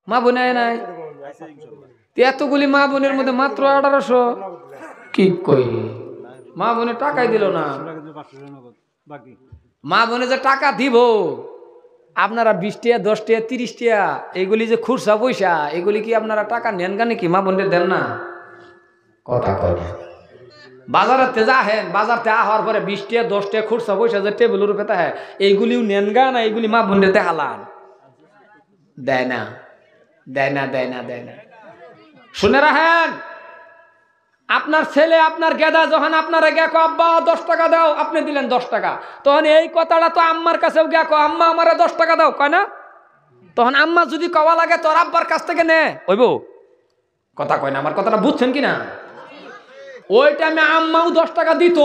মা বোন আয় নাই? এতগুলি মা বোনের মধ্যে মাত্র 1800। কি কই, মা বোনের টাকাই দিল না। মা বোনে যে টাকা দিব, আপনারা 20 টাকা 10 টাকা 30 টাকা এগুলি যে খুরসা পয়সা, এগুলি কি আপনারা টাকা নেন গানে কি মা বোনদের দেন না? কথা কয় না। বাজারেতে যা হেন, বাজারতে আহার পরে 20 টাকা 10 টাকা খুরসা পয়সা যে টেবিলের উপরে থাকে, এইগুলিও নেন গা না? এইগুলি মা বোনদের হালান দেয় না, দেয় না, দেয় না, দেয় না। শুনে রাখেন, আপনার ছেলে আপনার গেদা যখন আপনারা গেকো আব্বা 10 টাকা দাও, আপনি দিলেন 10 টাকা, তখন এই কথাটা তো আম্মার কাছেও গেকো আম্মা আমারে 10 টাকা দাও, কয় না? তখন আম্মা যদি কওয়া লাগে তোর আব্বার কাছ থেকে নে, ওইব কথা কয় না? আমার কথাটা বুঝছেন কিনা? ওই টাইমে আম্মাও 10 টাকা দিত,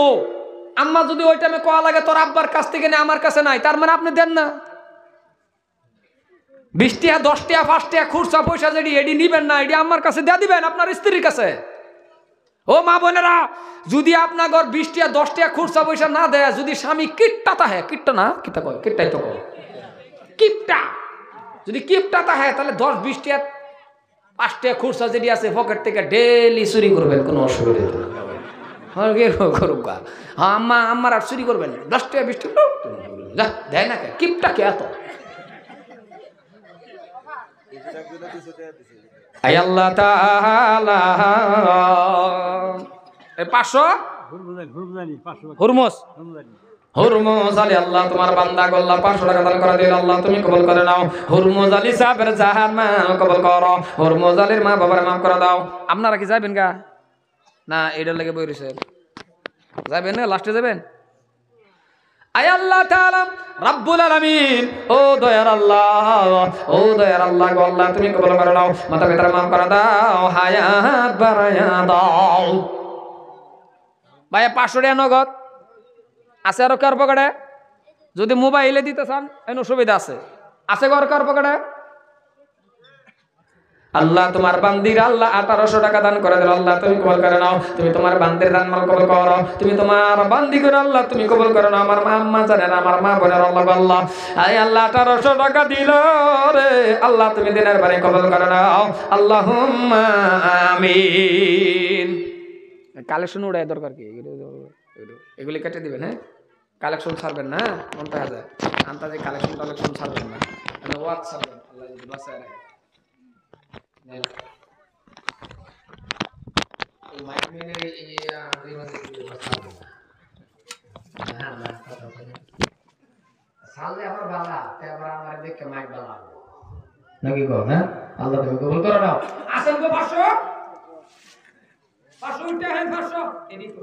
আম্মা যদি ওই টাইমে কওয়া লাগে তোর আব্বার কাছ থেকে নে, আমার কাছে নাই, তার মানে আপনি দেন না। 20 টাকা 10 টাকা 5 টাকা খুচরা পয়সা যেটি এটি নিবেন না, এটি আমার কাছে দিয়ে দিবেন আপনার স্ত্রীর কাছে। ও মা বোনেরা, যদি আপনার ঘর 20 টাকা 10 টাকা খুচরা পয়সা না দেয়, যদি স্বামী কিপটা তাহে, কিপটা না কিতা কয়, কিপটাই তো কয়, কিপটা, যদি কিপটা তাহে তাহলে 10-20 টাকা 5 টাকা খুচরা যেটি আছে পকেট থেকে ডেলি চুরি করবেন, কোনো অসুবিধা নেই। হ্যাঁ আম্মা আম্মার আর চুরি করবেন 10 টাকা 20 টাকা দেয় না, কে কিপটা কে এত? আল্লাহ তাআলা 500 হুরমুজ আলী, আল্লাহ তোমার বান্দা গল্লা 500 টাকা দান করে দিল, আল্লাহ তুমি কবুল করে নাও। হুরমুজ আলী সাহেবের জাহান মাল কবুল করো, হুরমুজ আলীর মা বাবার মাফ করে দাও। আপনারা কি যাবেন গা না? এটার লেগে বই রয়েছে, যাবেন না? লাস্টে যাবেন? আয় আল্লাহ তাআলা রব্বুল আলামিন, ও দয়ার আল্লাহ, ও দয়ার আল্লাহ গো আল্লাহ তুমি কবুল করে নাও, মাতা পিতার মাফ করে দাও, হায়াত বাড়ায়া দাও। ভাই 500 টাকা নগদ আছে আর কার পকেটে? যদি মোবাইলে দিতে চান এন সুবিধা আছে, আছে কার পকেটে? আল্লাহ তোমার বান্দির আল্লাহ 1800 টাকা দান করে দিল, আল্লাহ তুমি কবুল করে নাও। তুমি তোমার বান্দির দান মাল কবুল করো, তুমি তোমার বান্দি করে আল্লাহ তুমি কবুল করে নাও। আমার মা আম্মা জানেন, আমার মা বোনের আল্লাহ আল্লাহ আয় আল্লাহ 1800 টাকা দিল রে, আল্লাহ তুমি দিনের বাড়ি কবুল করে নাও, আল্লাহুম্মা আমিন। কালেকশন উড়াই দরকার কি, এগুলি কেটে দিবেন। হ্যাঁ, কালেকশন ছাড়বেন না, মনটা হাজার আন্তাজে কালেকশন ছাড়বেন না, ওয়াজ ছাড়বেন, আল্লাহ যদি বাঁচায় রাখে। আল্লাহ তুমি কবুল করে নাও। আসেন গো 500 উঠে হেন 500 এদিকে